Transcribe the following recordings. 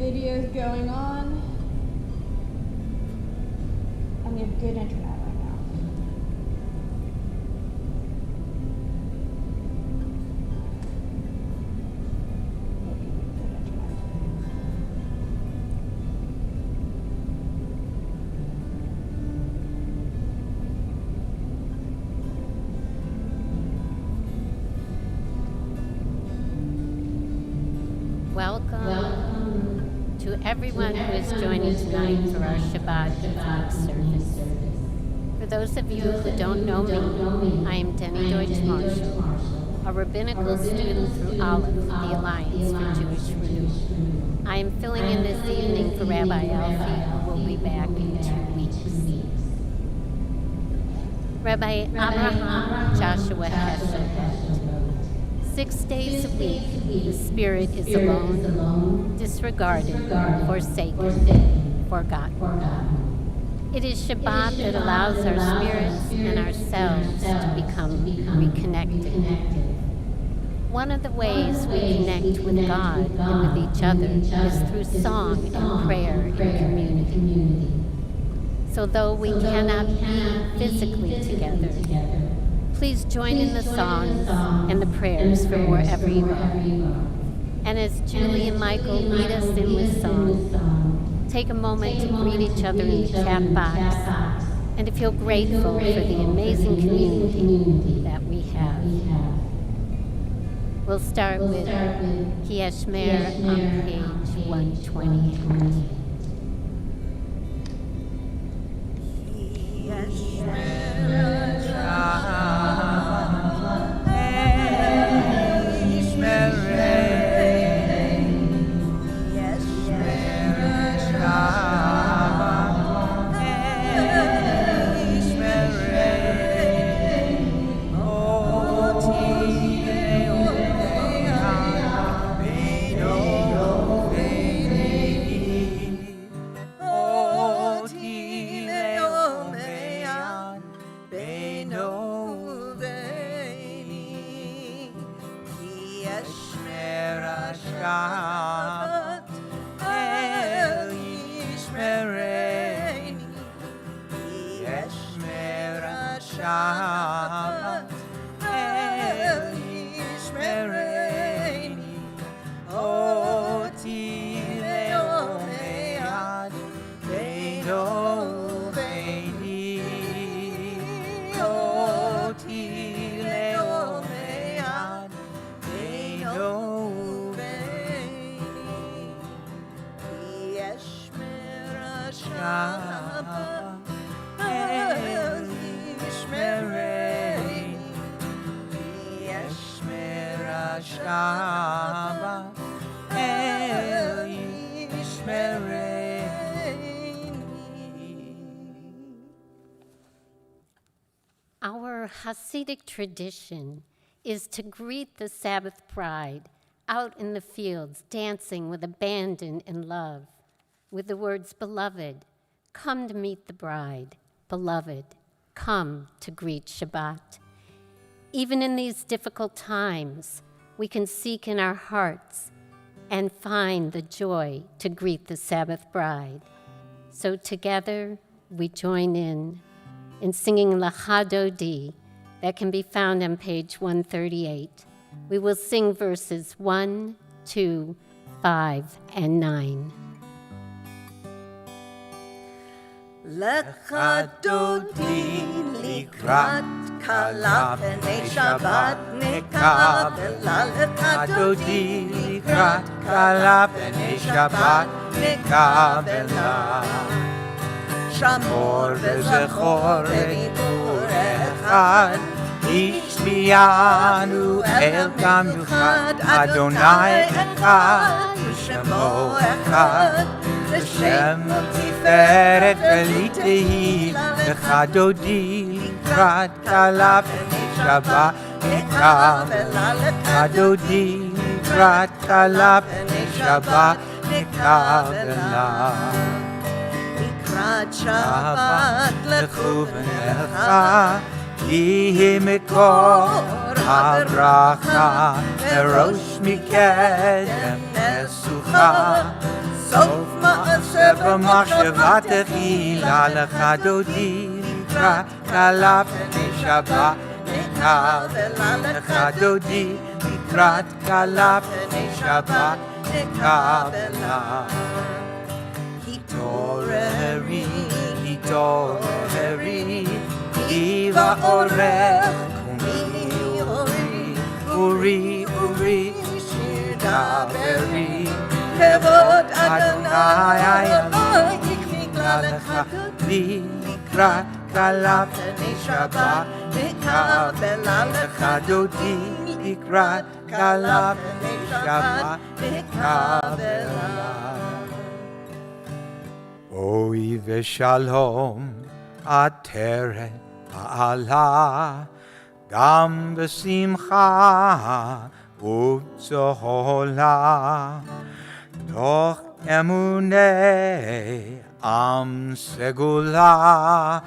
videos going on, and we have good internet right now. Welcome to everyone who is joining tonight for our Shabbat service. For those of you who don't know me, I am Denny Deutsch Marshall, a rabbinical student through Aleph, the Alliance for Jewish Renewal. I am filling in this evening for Rabbi Alfie, who will be back in 2 weeks. Rabbi Abraham Joshua Heschel. 6 days a week, the spirit is alone, disregarded, forsaken, forgotten. It is Shabbat that allows our spirits and ourselves to become reconnected. One of the ways we connect with God and with each other is through song and prayer and community. So though we cannot be physically together, please join in the songs and the prayers from wherever you are. And as Julie and Michael lead us in with song, take a moment to greet each other in the chat box and to feel grateful for the amazing community that we have. We'll start with Ki Yashmer on page 128. Our Hasidic tradition is to greet the Sabbath bride out in the fields, dancing with abandon and love, with the words, "Beloved, come to meet the bride. Beloved, come to greet Shabbat." Even in these difficult times, we can seek in our hearts and find the joy to greet the Sabbath bride. So together, we join in singing Lecha Dodi that can be found on page 138. We will sing verses 1, 2, 5, and 9. Lecha Dodi likrat kala pnei Shabbat nekavela. Lecha Dodi likrat kala pnei Shabbat nekavela. שמור וזכור בביקור אחד, השמיענו אל כמיוחד, אדוני אחד ושמו אחד, לשם תפארת ולי תהי, לך דודי לקראת כלה פני שבת נקבלה, לך דודי לקראת כלה פני שבת נקבלה. לקראת שבת לכו בנלכה, כי היא מקור הברכה, מראש מקדם נסוכה, סוף מעשה במחשבה תחילה לך דודי לקראת כלה פני שבת נקבלה לך דודי לקראת כלה פני שבת נקבלה התעוררי התעוררי כי באורך קומי אורי אורי אורי שיר דברי כבוד אדוני יקבלה לך דודי לקראת כלה פני שבת נקבלה לך דודי לקראת כלה פני שבת נקבלה אוי ושלום עטרת פעלה גם בשמחה ובצהלה תוך אמוני עם סגולה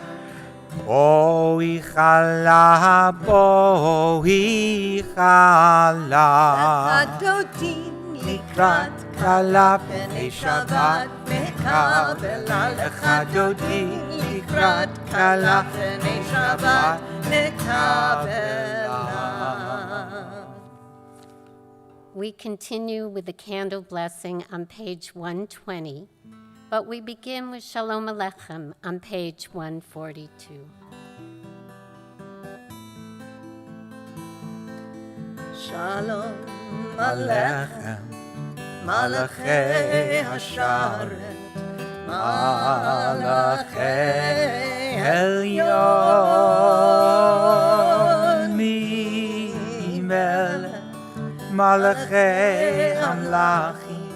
בואי חלה בואי חלה דודי לקראת כלה פני שבת נקבלה לך דודי לקראת כלה פני שבת נקבלה. We continue with the candle blessing on page 120, but we begin with Shalom Aleichem on page 142. Shalom Aleichem מלאכי השרת מלאכי עליון ממלך מלאכי המלאכים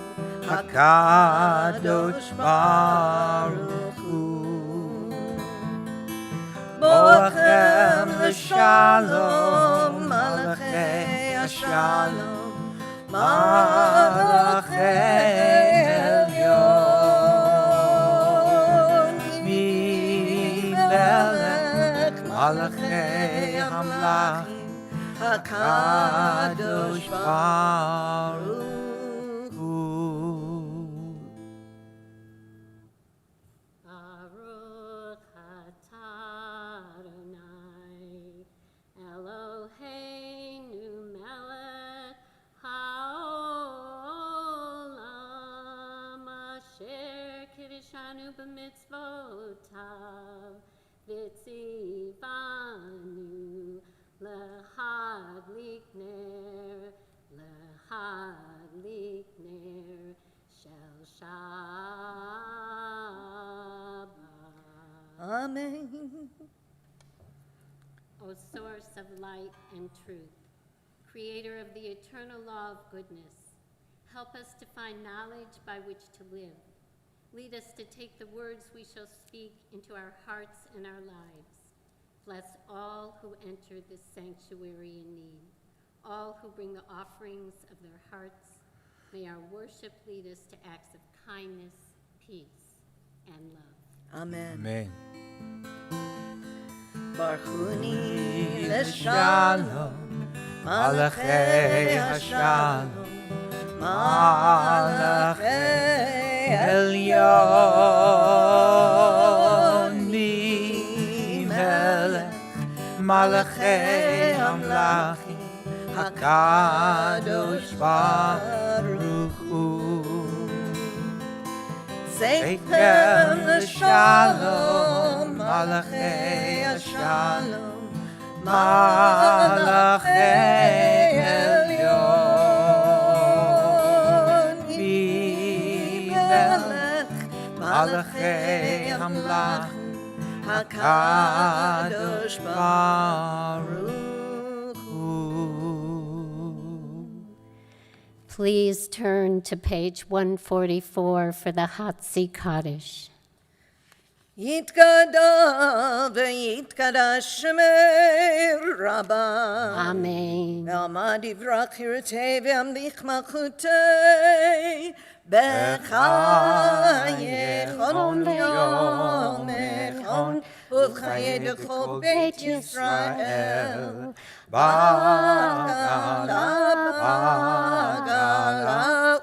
הקדוש ברוך הוא בואכם לשלום מלאכי השלום מלאכי עליון ממלך מלאכי המלאכים הקדוש ברוך הוא Baruch atah Adonai Eloheinu melech haolam asher kiddushanu b'mitzvotav v'tzivanu L'hadlik ner shel Shabbat. Amen. O source of light and truth, creator of the eternal law of goodness, help us to find knowledge by which to live. Lead us to take the words we shall speak into our hearts and our lives. Bless all who enter this sanctuary in need, all who bring the offerings of their hearts. May our worship lead us to acts of kindness, peace, and love. Amen. Amen. ברכוני לשלום מלאכי השלום מלאכי עליון ממלך מלאכי המלאכים הקדוש ברוך הוא זכרם לשלום מלאכי השלום מלאכי עליון ממלך מלאכי המלאכים הקדוש ברוך הוא. Please turn to page 144 for the Hatzi Kaddish. יתגדל ויתקדש שמי רבה. Amen. ועמד יברח חירותי וימליך מלכותי בחייכון ויומכון ובחיי דכל בית ישראל בגלה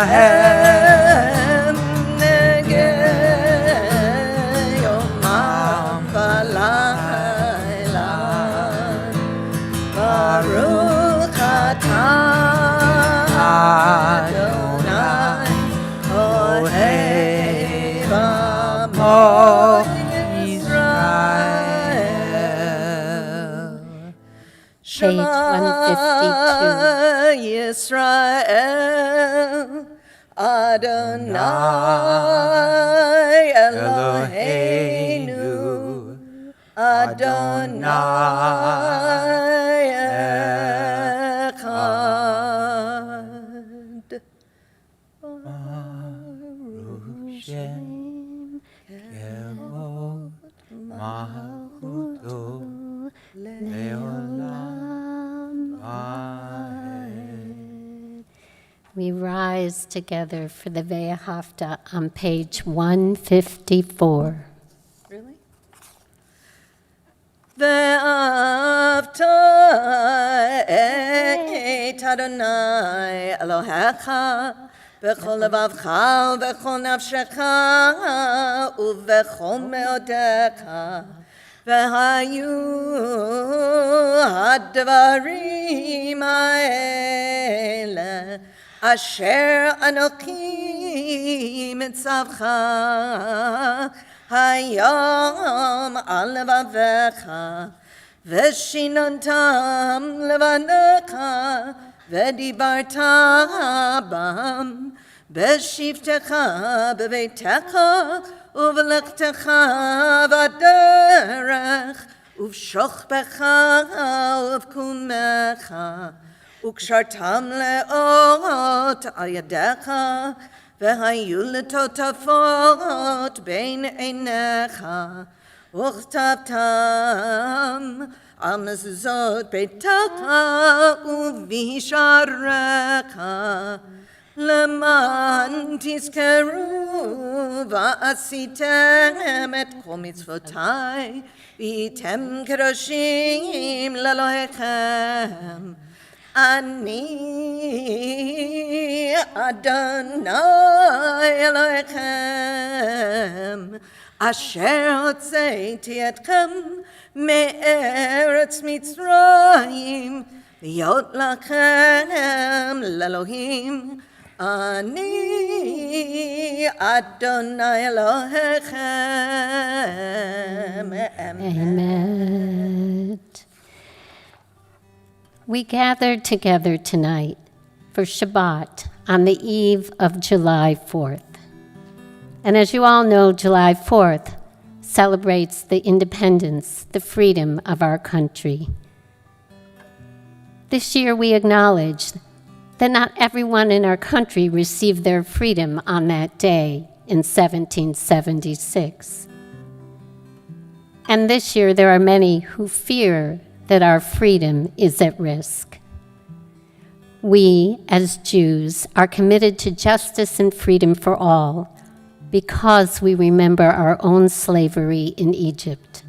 Hashem nege yomam v'layla Baruch atah Adonai Ohev Amo Yisrael Page 152. Yisrael Adonai Eloheinu Adonai Echad Baruch Shem Kevod Malchuto Leolam Vaed. We rise together for the Ve'ahavta on page 154. Really? Ve'avta et Adonai Elohecha B'chol levavcha u'b'chol nafshecha u'b'chol meodecha V'hayu hadvarim ha'ele Asher anochi mitzavcha hayom al levavecha V'shinantam levanecha V'dibarta bam B'shivtecha b'beitecha Uv'lechtecha v'derech Uv'shochbecha uv'kumecha Ukshartam le'ot al yadecha V'hayu letotafot bein einecha Uchtavtam al mezuzot beitecha Uv'hisharecha Leman tizkeru va'asitem et kol mitzvotai v'yitem kedoshim lelohechem Ani Adonai Elohechem Asher hotzeiti etchem me'eretz Mitzrayim V'yot lachem lelohim Ani Adonai Elohechem. Amen. We gathered together tonight for Shabbat on the eve of July 4th. And as you all know, July 4th celebrates the independence, the freedom of our country. This year we acknowledge that not everyone in our country received their freedom on that day in 1776. And this year there are many who fear that our freedom is at risk. We, as Jews, are committed to justice and freedom for all because we remember our own slavery in Egypt.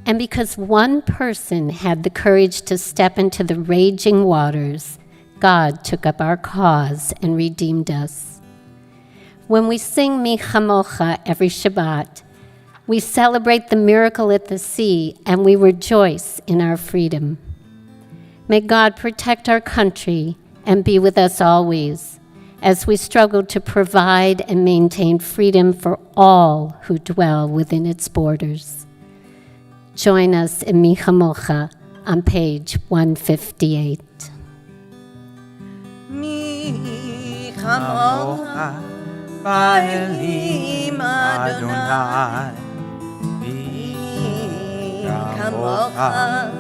And because one person had the courage to step into the raging waters, God took up our cause and redeemed us. When we sing Mi Chamocha every Shabbat, we celebrate the miracle at the sea and we rejoice in our freedom. May God protect our country and be with us always as we struggle to provide and maintain freedom for all who dwell within its borders. Join us in Mi Chamocha on page 158. Mi chamocha ba'elim Adonai Mi chamocha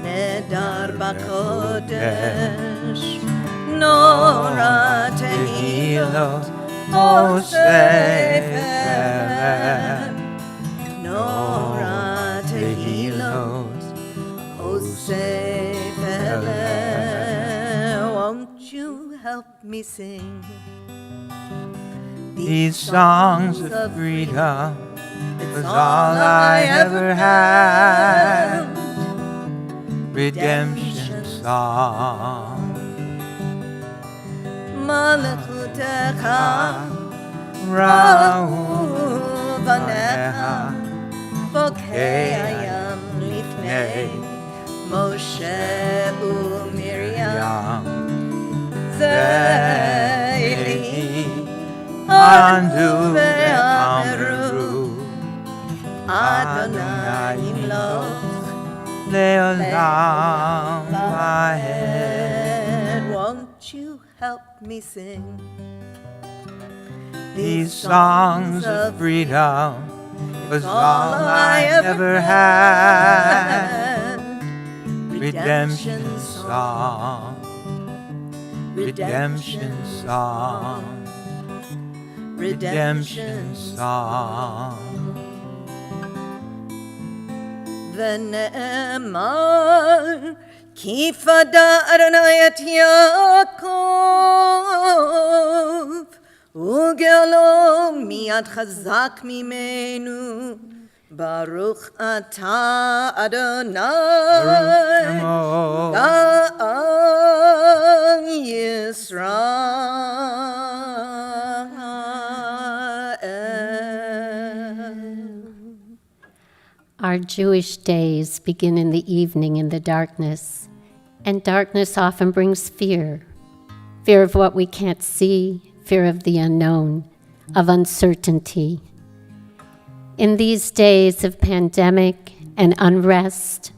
nedar b'kodesh Nora tehilot Osefet Nora tehilot Osefet Won't you help me sing These songs of freedom was all I ever had. Redemption song. מלכותך ראו בניך בוקי הים לפני משה ומרים זאלי ענדו ואמרו אדוני ימלוך לעולם ועד. Won't you help me sing These songs of freedom was all I ever had. Redemption song, redemption song, redemption song. ונאמר כי פדה אדוני את יעקב וגאלו מיד חזק ממנו ברוך אתה אדוני גאל ישראל. Our Jewish days begin in the evening in the darkness, and darkness often brings fear. Fear of what we can't see, fear of the unknown, of uncertainty. In these days of pandemic and unrest,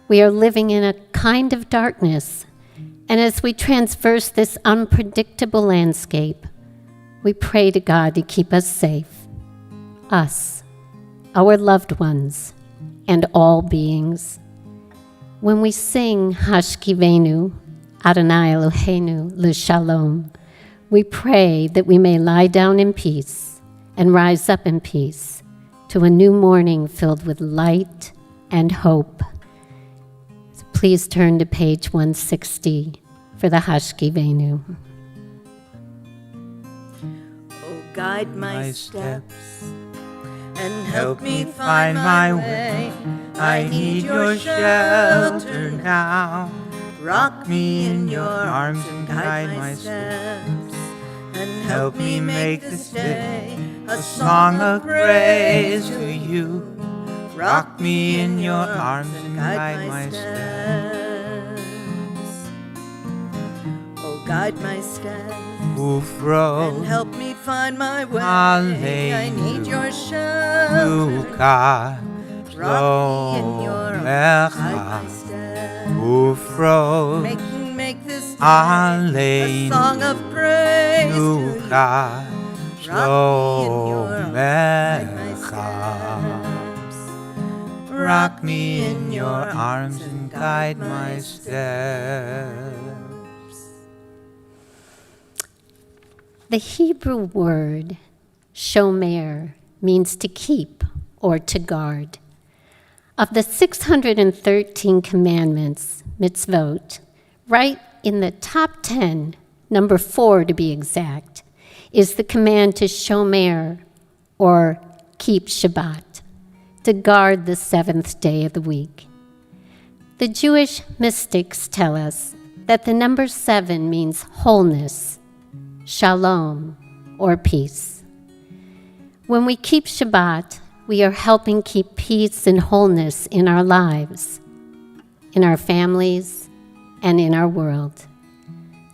we are living in a kind of darkness, and as we traverse this unpredictable landscape, we pray to God to keep us safe, us, our loved ones, and all beings. When we sing Hashkivenu, Adonai Eloheinu, L'Shalom, we pray that we may lie down in peace and rise up in peace to a new morning filled with light and hope. So please turn to page 160 for the Hashkivenu. Oh, guide my steps and help me find my way. I need your shelter now. Rock me in your arms and guide my steps and help me make this day a song of praise to you. Rock me in your arms and guide my steps. Oh, guide my steps and help me find my way. I need your shelter. Rock me in your arms, guide my steps. Make this day a song of praise to you. Rock me in your arms, guide my steps. Rock me in your arms and guide my steps. The Hebrew word shomer means to keep or to guard. Of the 613 commandments, mitzvot, right in the top 10, number 4 to be exact, is the command to shomer, or keep Shabbat, to guard the seventh day of the week. The Jewish mystics tell us that the number 7 means wholeness, shalom, or peace. When we keep Shabbat, we are helping keep peace and wholeness in our lives, in our families, and in our world.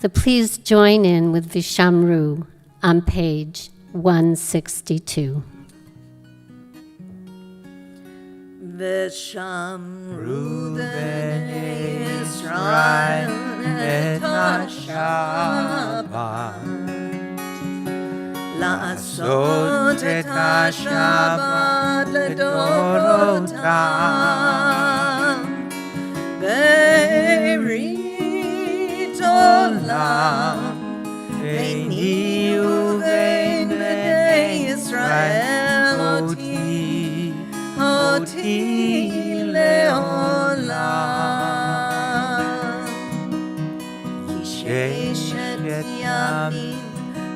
So please join in with Vishamru on page 162. Vishamru b'nei Yisrael et ha-Shabbat לעשות את השבת לדורותם ברית עולם ביני ובין בני ישראל אותי לעולם כי ששת ימים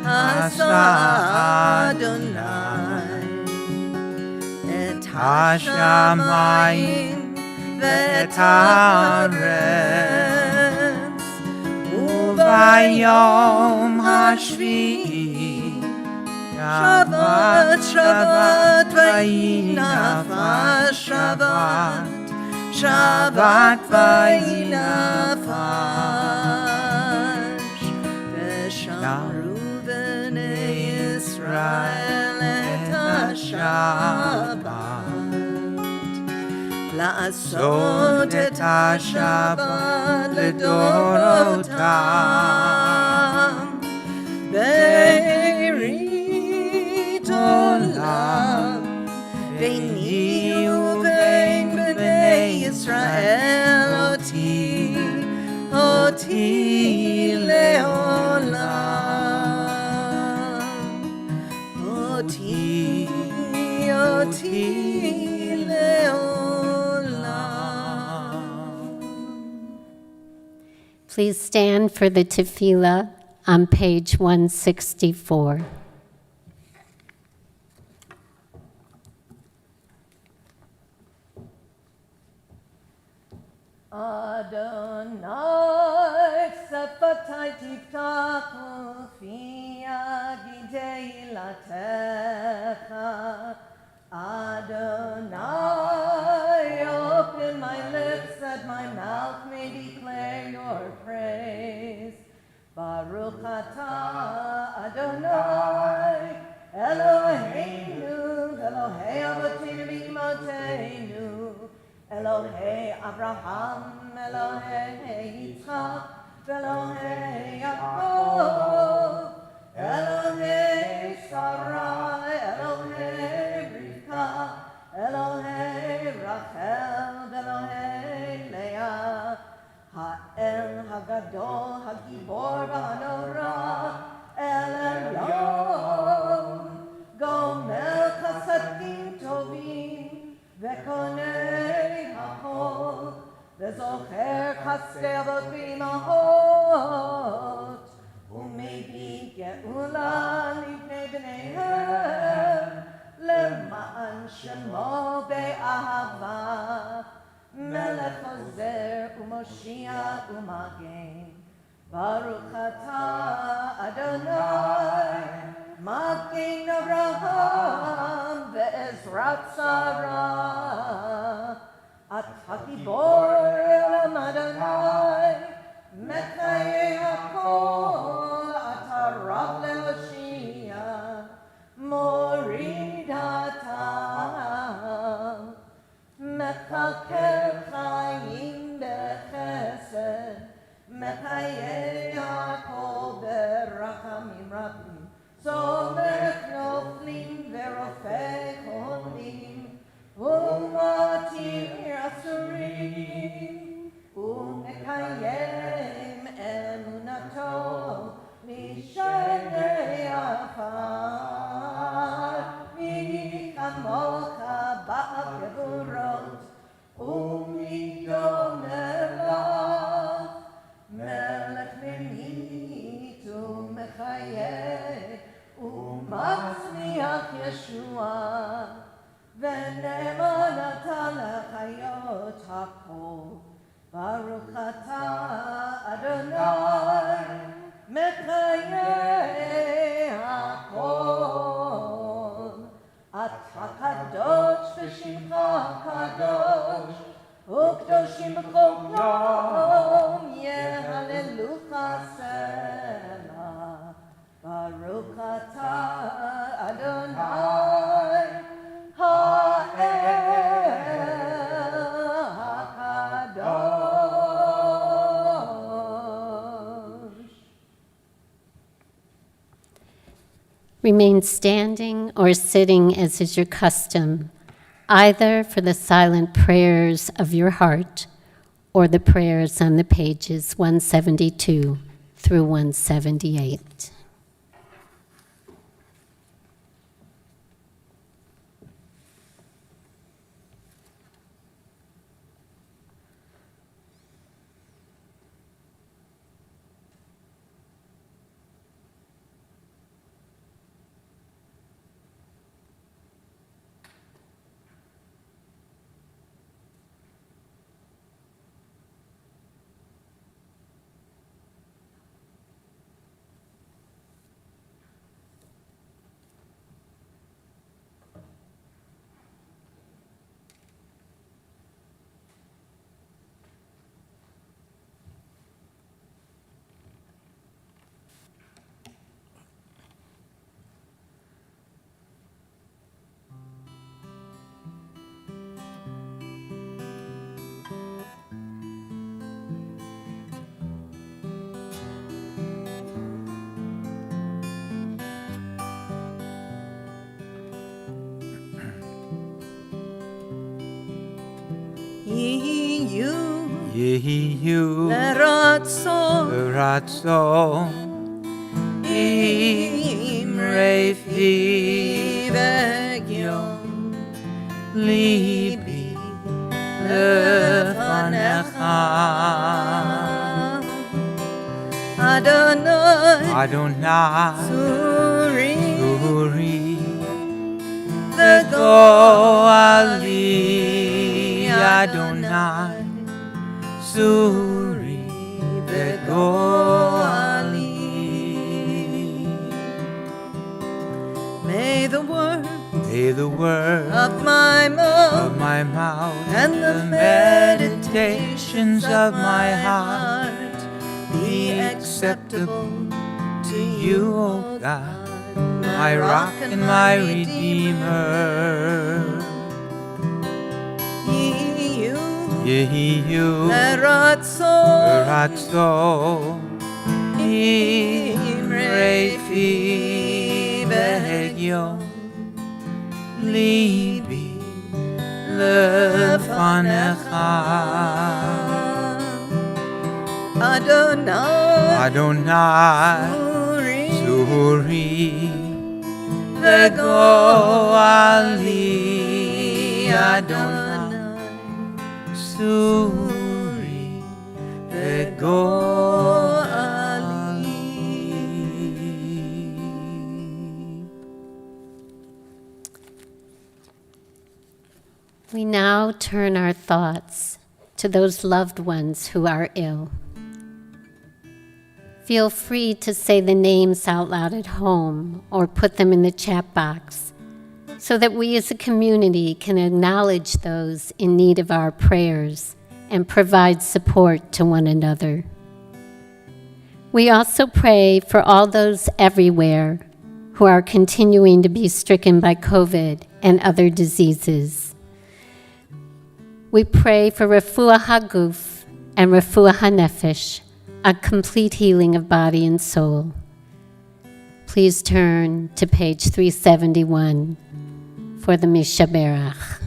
עשה אדוני את השמיים ואת הארץ ובא Vayom Hashvi'i Shabbat, Shabbat, Vayinafas, Shabbat, Shabbat, Vayinafas. Veshamru b'nei Yisrael et HaShabbat, La'asot et HaShabbat ledorotam, Be'erit olam, Beini uvein b'nei Yisrael, oti leolam, oti leolam. Please stand for the tefillah on page 164. Adonai, sefatai tiftachu fi agidei latecha. Adonai, open my lips that my mouth may declare your praise. Baruch atah Adonai, Eloheinu, Elohei Avotinu v'Imotenu, Elohei Abraham, Elohei Yitzchak, Elohei Yaakov, Elohei Sarai, Elohei Rivka, Elohei Rachel, Elohei Leah, Ha'el Hagadol, Hagibor v'Hanora, El Elyon, Gomel Chasadim Tovim, Vekonei Hachol, Vezocher Chasdei Avot v'Imahot, Umebi Geula Lifnei B'neihem, Lema'an Shemo Be'ahava, Melech Hozer U'Moshiach U'Magen. Baruch atah Adonai, Magen Avraham ve'ezrat Sarah. Atah Gibor Elam Adonai, Mechayei Hakol. Atah Rav leHoshia, Morid Hatam. Mechaker Chaim bechesed, Mechayei Hakol berachamim rabim. Somech noflim verofei cholim, umatir asurim, umekayem emunato mishenei afar, michamocha ba'akevurot, umidomelach, melech memit umechayeh, umatzmiach Yeshua, v'ne'eman atah lechayot hakol. Baruch atah Adonai, mechayeh hakol. Atah kadosh v'shimcha kadosh, u'kdoshim b'chol yom, yehalelucha selah. Baruch atah Adonai, ha'el hakadosh. Remain standing or sitting as is your custom, either for the silent prayers of your heart or the prayers on the pages 172 through 178. Yehiyu Ratso Imrefi Vegyon Libi Lefanecha Adonai Adonai Suri Uri the Goali Adonai Suri the Goali. May the word May the word of my of mouth my mouth and the meditations of my heart be acceptable to you, O God, my rock and my redeemer. Yehiyu Ratso Imrefi Vegyon Libi Lefanecha Adonai Suri the Goali Adonai Suri the Goali. We now turn our thoughts to those loved ones who are ill. Feel free to say the names out loud at home or put them in the chat box so that we as a community can acknowledge those in need of our prayers and provide support to one another. We also pray for all those everywhere who are continuing to be stricken by COVID and other diseases. We pray for Refuah HaGuf and Refuah HaNefesh, a complete healing of body and soul. Please turn to page 371 for the Mishaberach.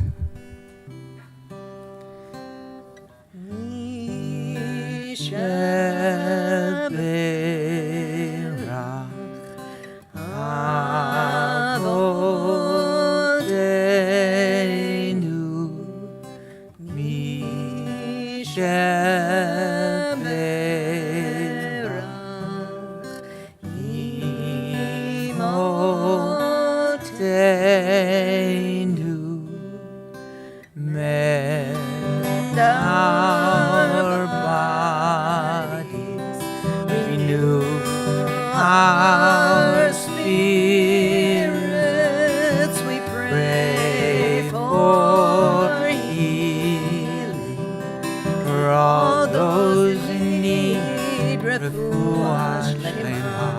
Our bodies renew our spirits. We pray for healing for all those in need. Refuah Shlema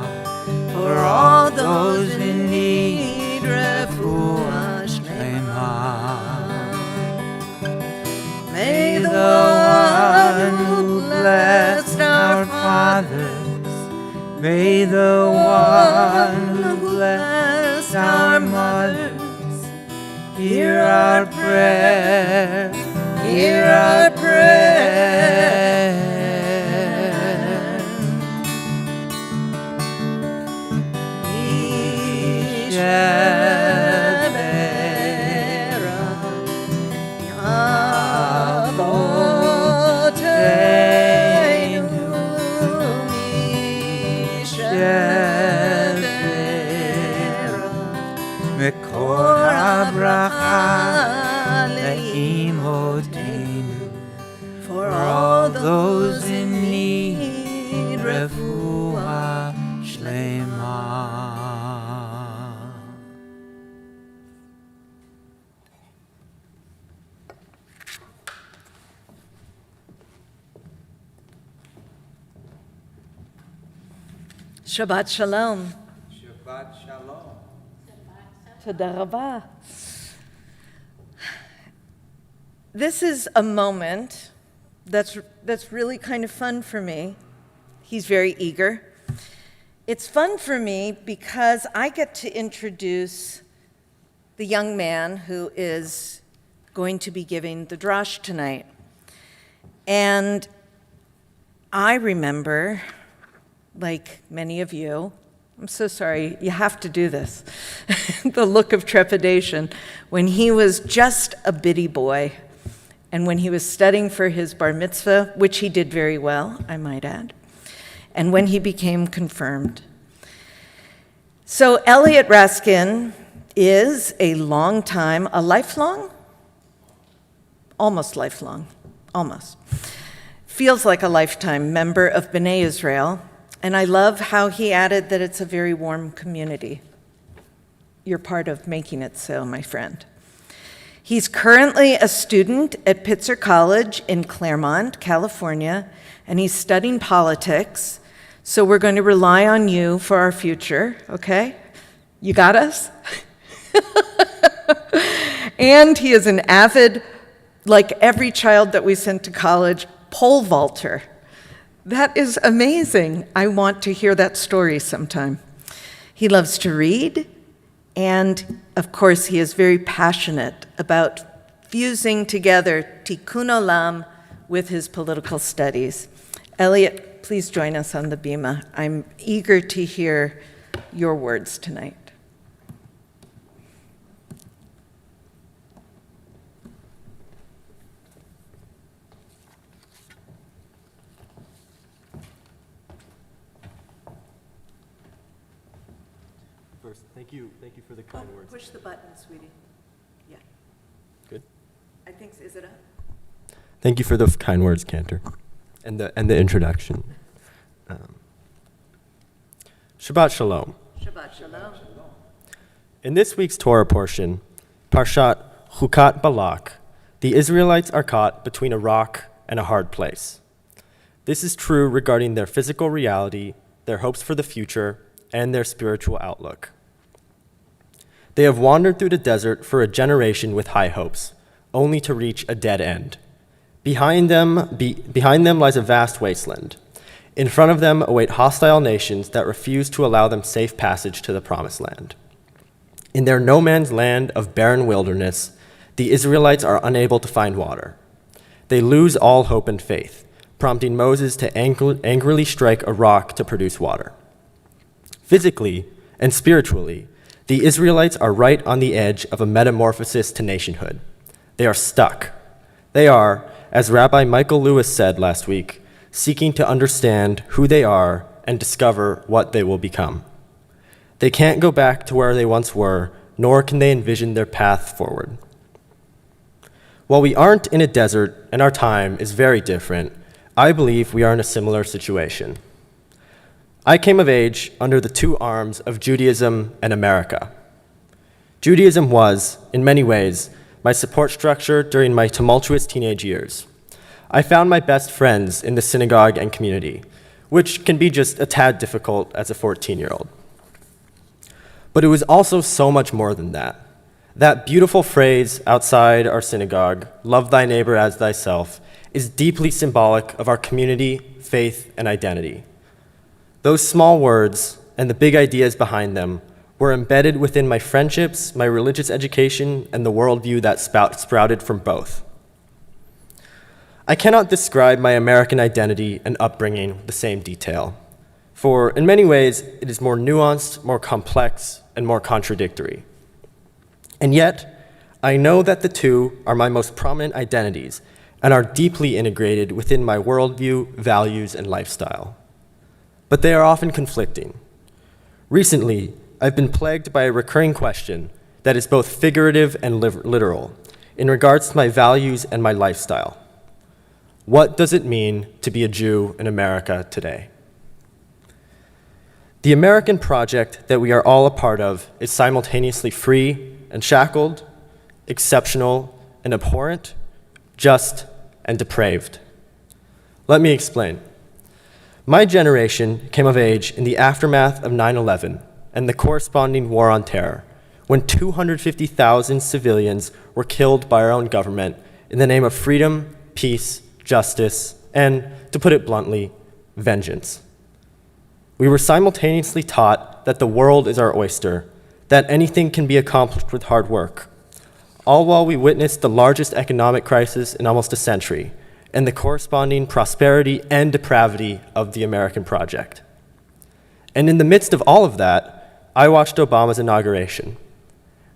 for all those in need. Refuah Shlema. May the one who blessed our fathers, may the one who blessed our mothers, hear our prayer, hear our prayer. Mekor habracha le'imotenu, for all those in need, refuah shlema. Shabbat Shalom. Shabbat shalom. Toda rabah. This is a moment that's really kind of fun for me. He's very eager. It's fun for me because I get to introduce the young man who is going to be giving the drash tonight. And I remember, like many of you, I'm so sorry, you have to do this, the look of trepidation when he was just a bitty boy and when he was studying for his bar mitzvah, which he did very well, I might add, and when he became confirmed. So Elliot Raskin is a lifelong, almost lifelong, almost, feels like a lifetime member of B'nai Israel, and I love how he added that it's a very warm community. You're part of making it so, my friend. He's currently a student at Pitzer College in Claremont, California, and he's studying politics, so we're going to rely on you for our future, okay? You got us? And he is an avid, like every child that we sent to college, pole vaulter. That is amazing. I want to hear that story sometime. He loves to read, and of course, he is very passionate about fusing together Tikkun Olam with his political studies. Elliot, please join us on the bima. I'm eager to hear your words tonight. First, thank you for the kind words. Push the button, sweetie. Yeah. Good. I think, is it up? Thank you for the kind words, Cantor, and the introduction. Shabbat Shalom. Shabbat Shalom. In this week's Torah portion, Parshat Chukat Balak, the Israelites are caught between a rock and a hard place. This is true regarding their physical reality, their hopes for the future, and their spiritual outlook. They have wandered through the desert for a generation with high hopes, only to reach a dead end. Behind them lies a vast wasteland. In front of them await hostile nations that refuse to allow them safe passage to the promised land. In their no man's land of barren wilderness, the Israelites are unable to find water. They lose all hope and faith, prompting Moses to angrily strike a rock to produce water. Physically and spiritually, the Israelites are right on the edge of a metamorphosis to nationhood. They are stuck. They are, as Rabbi Michael Lewis said last week, seeking to understand who they are and discover what they will become. They can't go back to where they once were, nor can they envision their path forward. While we aren't in a desert and our time is very different, I believe we are in a similar situation. I came of age under the two arms of Judaism and America. Judaism was, in many ways, my support structure during my tumultuous teenage years. I found my best friends in the synagogue and community, which can be just a tad difficult as a 14-year-old. But it was also so much more than that. That beautiful phrase outside our synagogue, love thy neighbor as thyself, is deeply symbolic of our community, faith, and identity. Those small words and the big ideas behind them were embedded within my friendships, my religious education, and the worldview that sprouted from both. I cannot describe my American identity and upbringing with the same detail, for in many ways it is more nuanced, more complex, and more contradictory. And yet, I know that the two are my most prominent identities and are deeply integrated within my worldview, values, and lifestyle. But they are often conflicting. Recently, I've been plagued by a recurring question that is both figurative and literal in regards to my values and my lifestyle. What does it mean to be a Jew in America today? The American project that we are all a part of is simultaneously free and shackled, exceptional and abhorrent, just and depraved. Let me explain. My generation came of age in the aftermath of 9/11 and the corresponding war on terror, when 250,000 civilians were killed by our own government in the name of freedom, peace, justice, and, to put it bluntly, vengeance. We were simultaneously taught that the world is our oyster, that anything can be accomplished with hard work, all while we witnessed the largest economic crisis in almost a century, and the corresponding prosperity and depravity of the American project. And in the midst of all of that, I watched Obama's inauguration.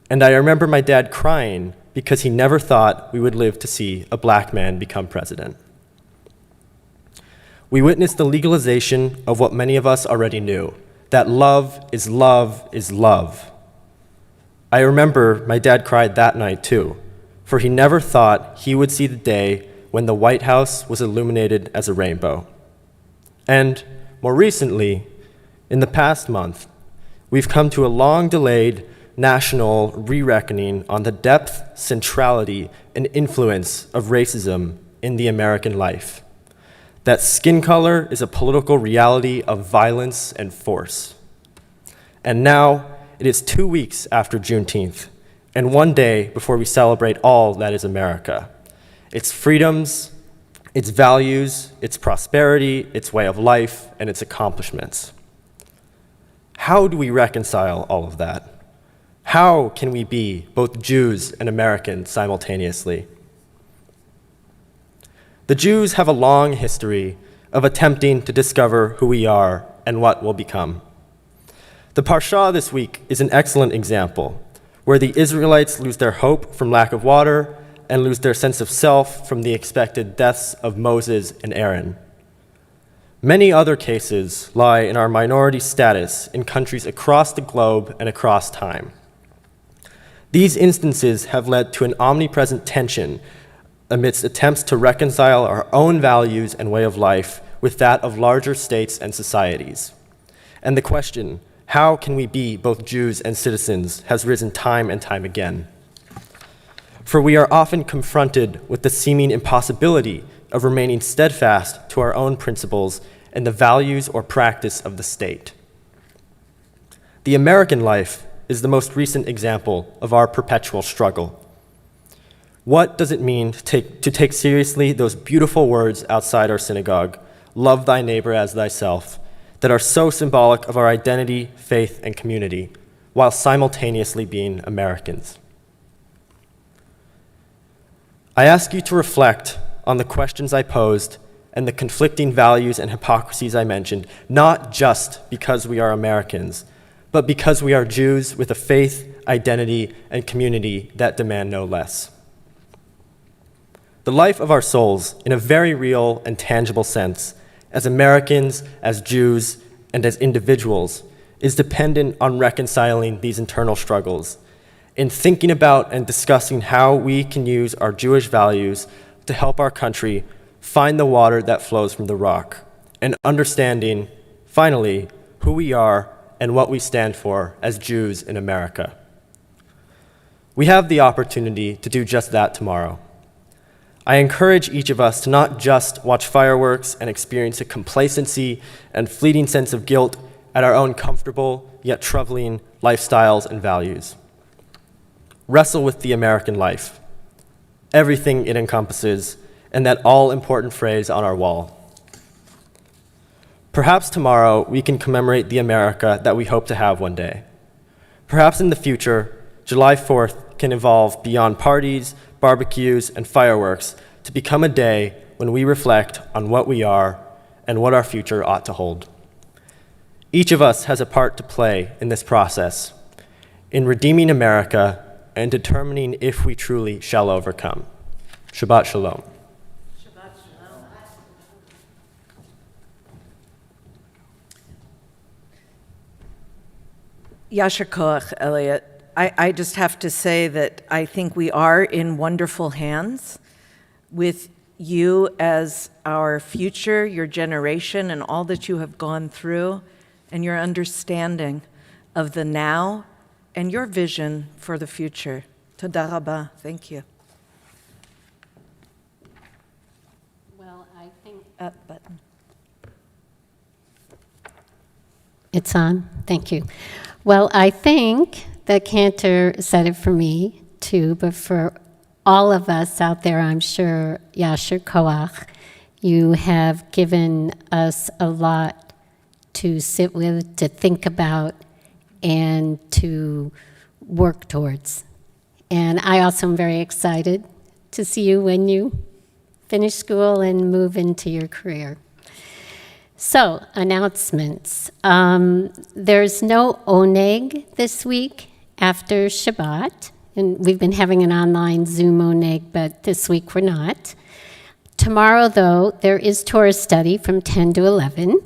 And I remember my dad crying because he never thought we would live to see a black man become president. We witnessed the legalization of what many of us already knew, that love is love is love. I remember my dad cried that night too, for he never thought he would see the day when the White House was illuminated as a rainbow. And more recently, in the past month, we've come to a long-delayed national re-reckoning on the depth, centrality, and influence of racism in the American life. That skin color is a political reality of violence and force. And now, it is 2 weeks after Juneteenth, and 1 day before we celebrate all that is America. Its freedoms, its values, its prosperity, its way of life, and its accomplishments. How do we reconcile all of that? How can we be both Jews and Americans simultaneously? The Jews have a long history of attempting to discover who we are and what we'll become. The Parsha this week is an excellent example, where the Israelites lose their hope from lack of water and lose their sense of self from the expected deaths of Moses and Aaron. Many other cases lie in our minority status in countries across the globe and across time. These instances have led to an omnipresent tension amidst attempts to reconcile our own values and way of life with that of larger states and societies. And the question, how can we be both Jews and citizens, has risen time and time again. For we are often confronted with the seeming impossibility of remaining steadfast to our own principles and the values or practice of the state. The American life is the most recent example of our perpetual struggle. What does it mean to take seriously those beautiful words outside our synagogue, love thy neighbor as thyself, that are so symbolic of our identity, faith, and community, while simultaneously being Americans? I ask you to reflect on the questions I posed and the conflicting values and hypocrisies I mentioned, not just because we are Americans, but because we are Jews with a faith, identity, and community that demand no less. The life of our souls, in a very real and tangible sense, as Americans, as Jews, and as individuals, is dependent on reconciling these internal struggles, in thinking about and discussing how we can use our Jewish values to help our country find the water that flows from the rock, and understanding, finally, who we are and what we stand for as Jews in America. We have the opportunity to do just that tomorrow. I encourage each of us to not just watch fireworks and experience a complacency and fleeting sense of guilt at our own comfortable yet troubling lifestyles and values. Wrestle with the American life, everything it encompasses, and that all-important phrase on our wall. Perhaps tomorrow we can commemorate the America that we hope to have one day. Perhaps in the future, July 4th can evolve beyond parties, barbecues, and fireworks to become a day when we reflect on what we are and what our future ought to hold. Each of us has a part to play in this process, in redeeming America and determining if we truly shall overcome. Shabbat Shalom. Yasher Koach, Elliot. I just have to say that I think we are in wonderful hands with you as our future, your generation, and all that you have gone through, and your understanding of the now and your vision for the future. Toda rabah. Thank you. Well, I think Button. it's on. Thank you. Well, I think the cantor said it for me too, but for all of us out there, I'm sure, Yasher Koach, you have given us a lot to sit with, to think about, and to work towards. And I also am very excited to see you when you finish school and move into your career. So, announcements. There's no oneg this week after Shabbat. And we've been having an online Zoom oneg, but this week we're not. Tomorrow, though, there is Torah study from 10 to 11.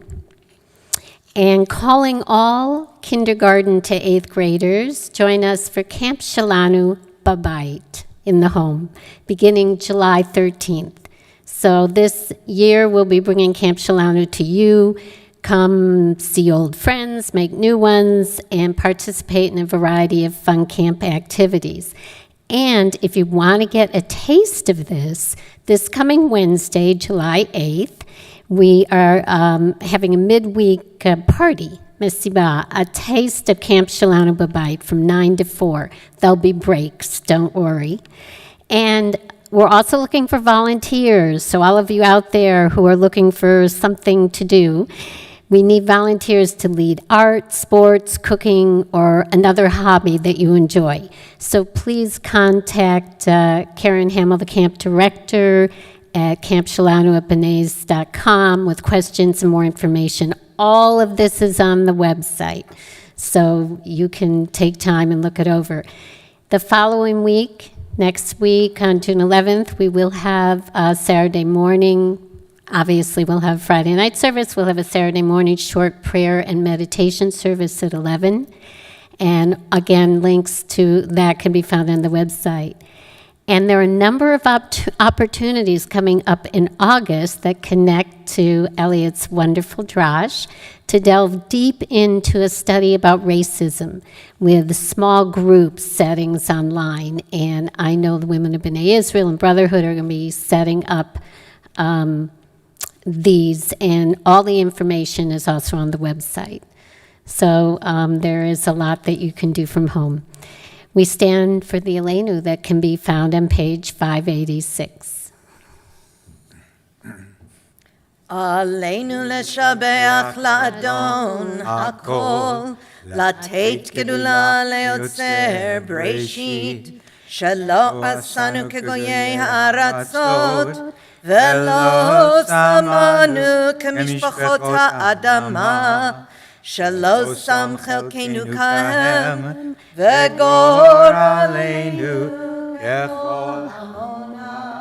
And calling all kindergarten to 8th graders, join us for Camp Shalanu Babait in the home, beginning July 13th. So this year, we'll be bringing Camp Shalanu to you. Come see old friends, make new ones, and participate in a variety of fun camp activities. And if you want to get a taste of this coming Wednesday, July 8th, we are having a midweek party, Mesiba, a taste of Camp Shalanu Babait from 9 to 4. There'll be breaks, don't worry. And we're also looking for volunteers, so all of you out there who are looking for something to do, we need volunteers to lead art, sports, cooking, or another hobby that you enjoy. So please contact Karen Hamill, the camp director, at campshalanu@benays.com with questions and more information. All of this is on the website, so you can take time and look it over. The following week, next week on June 11th, we will have a Saturday morning. Obviously, we'll have Friday night service. We'll have a Saturday morning short prayer and meditation service at 11. And again, links to that can be found on the website. And there are a number of opportunities coming up in August that connect to Elliot's wonderful drash to delve deep into a study about racism with small group settings online. And I know the Women of B'nai Israel and Brotherhood are going to be setting up these, and all the information is also on the website. So there is a lot that you can do from home. We stand for the Aleinu that can be found on page 586. Aleinu leshabeach la'adon hakol, לתת גדולה ליוצר בראשית, שלא עשנו כגויי הארצות, ולא שמנו כמשפחות האדמה, שלא שם חלקנו כהם, וגורלנו ככל עמונה.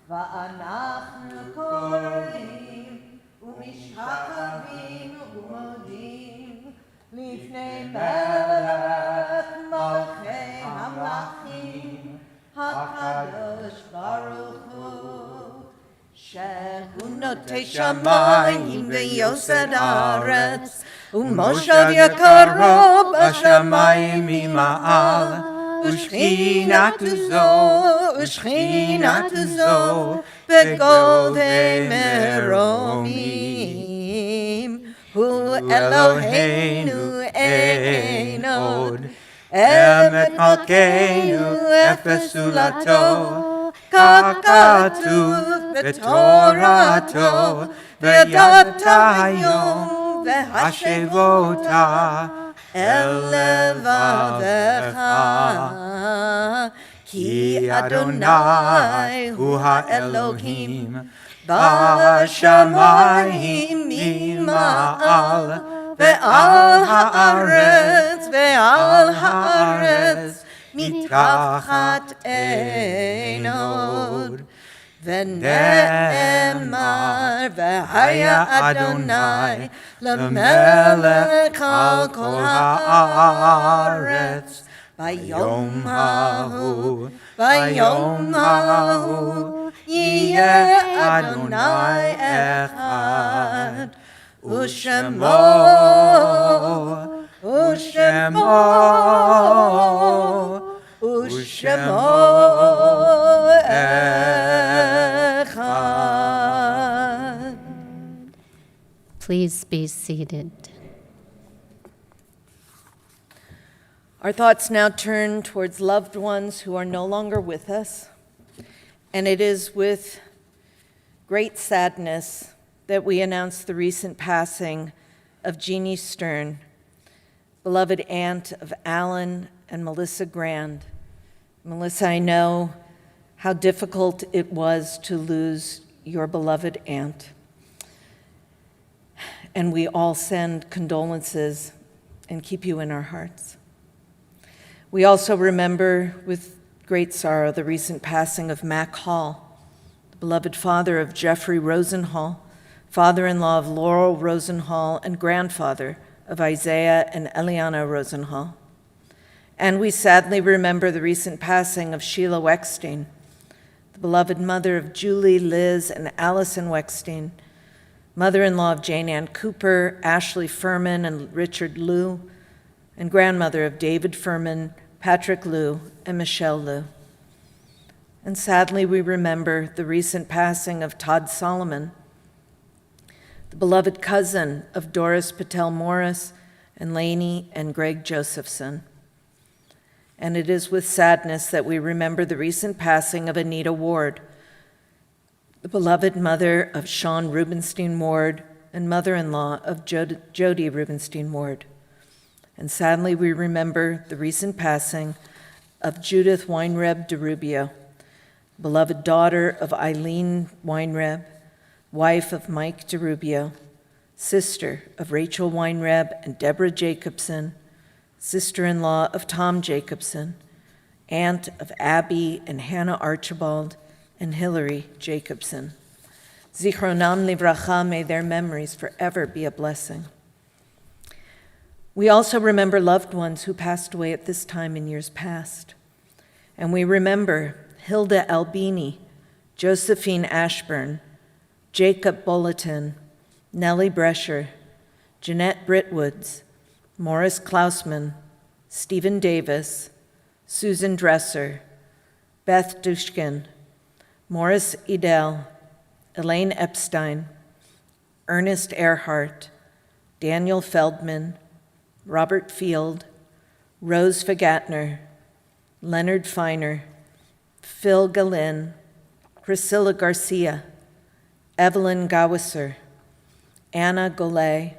ואנחנו קוראים ומשתחווים ומודים לפני מלך מלכי המלכים הקדוש ברוך הוא, שהוא נוטה שמיים ויוסד הארץ, ומושב יקרו בשמיים ממעל, ושכינתו זו בגודי מרומים. הוא אלוהינו אין עוד, אמת מלכנו אפס זולתו, כך כתוב בתורתו, וידעת היום והשבותה אל לבבך, כי אדוני הוא האלוהים בשמיים ממעל, ועל הארץ מתחת אין עוד. ונאמר והיה אדוני למלך על כל הארץ, ביום ההוא יהיה אדוני אחד, ושמו אחד. Please be seated. Our thoughts now turn towards loved ones who are no longer with us, and it is with great sadness that we announce the recent passing of Jeannie Stern, beloved aunt of Alan and Melissa Grand. Melissa, I know how difficult it was to lose your beloved aunt. And we all send condolences and keep you in our hearts. We also remember with great sorrow the recent passing of Mac Hall, the beloved father of Jeffrey Rosenhall, father-in-law of Laurel Rosenhall, and grandfather of Isaiah and Eliana Rosenhall. And we sadly remember the recent passing of Sheila Weckstein, the beloved mother of Julie, Liz, and Allison Weckstein, mother-in-law of Jane Ann Cooper, Ashley Furman, and Richard Liu, and grandmother of David Furman, Patrick Liu, and Michelle Liu. And sadly, we remember the recent passing of Todd Solomon, the beloved cousin of Doris Patel Morris and Lainey and Greg Josephson. And it is with sadness that we remember the recent passing of Anita Ward, the beloved mother of Sean Rubenstein Ward and mother-in-law of Jody Rubenstein Ward. And sadly, we remember the recent passing of Judith Weinreb de Rubio, beloved daughter of Eileen Weinreb, wife of Mike de Rubio, sister of Rachel Weinreb and Deborah Jacobson, sister-in-law of Tom Jacobson, aunt of Abby and Hannah Archibald and Hillary Jacobson. Zichronam livracha, may their memories forever be a blessing. We also remember loved ones who passed away at this time in years past. And we remember Hilda Albini, Josephine Ashburn, Jacob Bulletin, Nellie Brescher, Jeanette Britwoods, Morris Klausman, Stephen Davis, Susan Dresser, Beth Dushkin, Morris Edel, Elaine Epstein, Ernest Earhart, Daniel Feldman, Robert Field, Rose Fagatner, Leonard Feiner, Phil Gallin, Priscilla Garcia, Evelyn Gawisser, Anna Golay,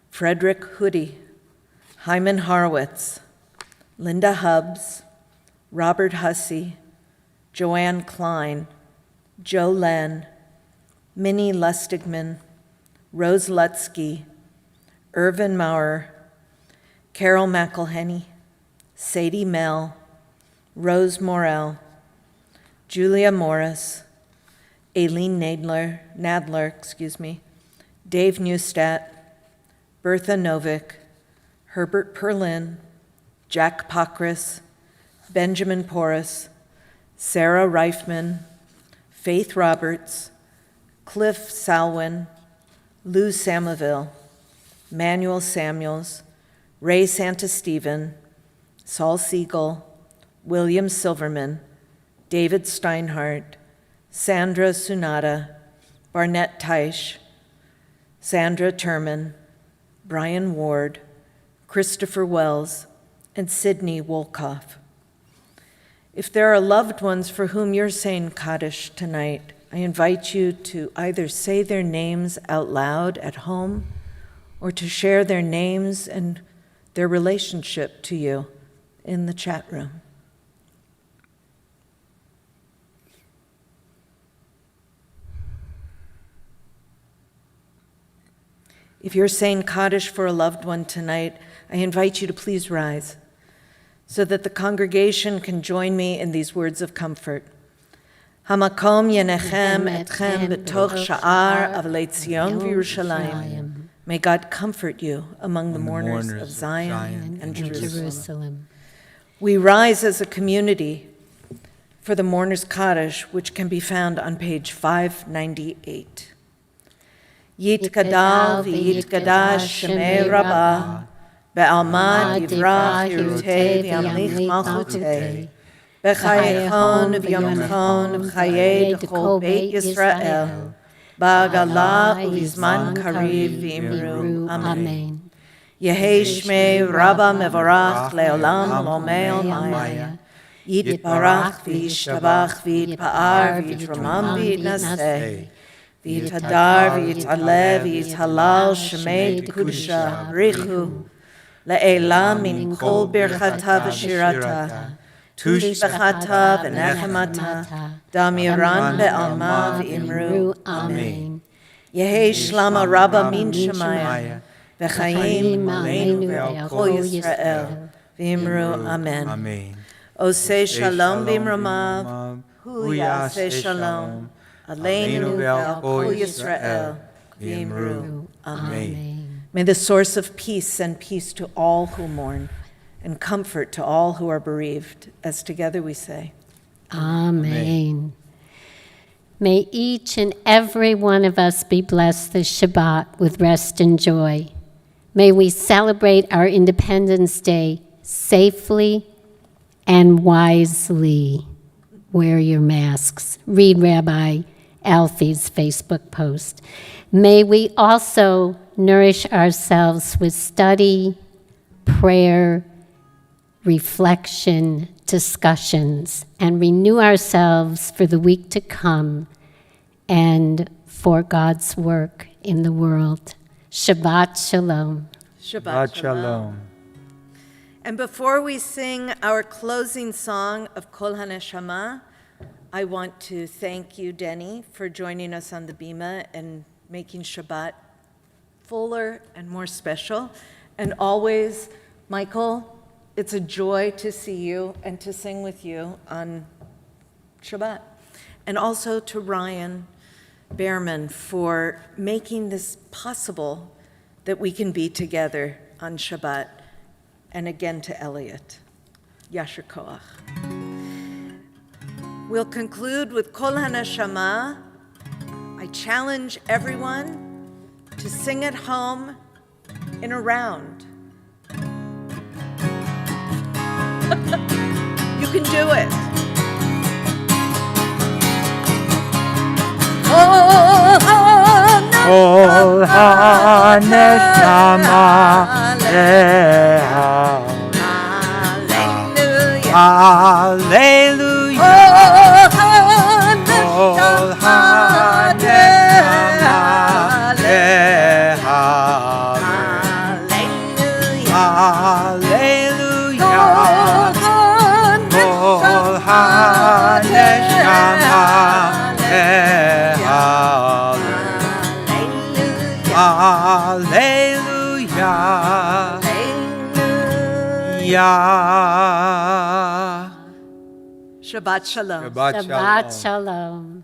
Frederick Hoodie, Hyman Horowitz, Linda Hubbs, Robert Hussey, Joanne Klein, Joe Len, Minnie Lustigman, Rose Lutsky, Irvin Maurer, Carol McElhenney, Sadie Mell, Rose Morell, Julia Morris, Aileen Nadler, Dave Neustadt, Bertha Novick, Herbert Perlin, Jack Pockris, Benjamin Porras, Sarah Reifman, Faith Roberts, Cliff Salwin, Lou Samaville, Manuel Samuels, Ray Santasteven, Saul Siegel, William Silverman, David Steinhardt, Sandra Sunata, Barnett Teisch, Sandra Turman, Brian Ward, Christopher Wells, and Sidney Wolkoff. If there are loved ones for whom you're saying Kaddish tonight, I invite you to either say their names out loud at home or to share their names and their relationship to you in the chat room. If you're saying Kaddish for a loved one tonight, I invite you to please rise so that the congregation can join me in these words of comfort. Hamakom yenechem etchem b'toch sha'ar avlei Tzion v'Yerushalayim. May God comfort you among the mourners of Zion and Jerusalem. We rise as a community for the Mourners Kaddish, which can be found on page 598. Yitkadal v'yitkadash shemei Rabbah, be'alma divrach yirutei v'yamlich malchutei, b'chayechon v'yomchon v'chayei d'chol Beit Yisrael, ba'gala u'vizman kariv v'imru. Amen. Yehei shmei Rabbah mevorach le'olam lomei olmaya, yitbarach v'yishtabach v'yitpa'ar v'yitromam v'yitnaseh, v'yitadar v'yit'aleh v'yithalal shemei d'kudusha richu le'elam min kol birchata v'shirata Tushbachata v'nechemata, damiran be'alma v'imru, amen. Yehi shlama rabba min shemaya, v'chaim aleinu ve'al kol Yisrael, v'imru, amen. Amen. Oseh shalom b'imromav, hu yaseh shalom, aleinu ve'al kol Yisrael, v'imru, amen. May the source of peace send peace to all who mourn, and comfort to all who are bereaved, as together we say, Amen. May each and every one of us be blessed this Shabbat with rest and joy. May we celebrate our Independence Day safely and wisely. Wear your masks. Read Rabbi Alfie's Facebook post. May we also nourish ourselves with study, prayer, reflection, discussions, and renew ourselves for the week to come and for God's work in the world. Shabbat Shalom. Shabbat Shalom. And before we sing our closing song of Kol HaNeshama, I want to thank you, Denny, for joining us on the Bima and making Shabbat fuller and more special. And always, Michael, it's a joy to see you and to sing with you on Shabbat. And also to Ryan Behrman for making this possible that we can be together on Shabbat. And again to Elliot. Yasher Koach. We'll conclude with Kol HaNeshama. I challenge everyone to sing at home in a round. You can do it. Kol HaNeshama Hallelujah. Hallelujah. Kol HaNeshama Hallelujah. Hallelujah. Kol HaNeshama Hallelujah. Shabbat Shalom. Shabbat Shabbat Shalom. Shalom.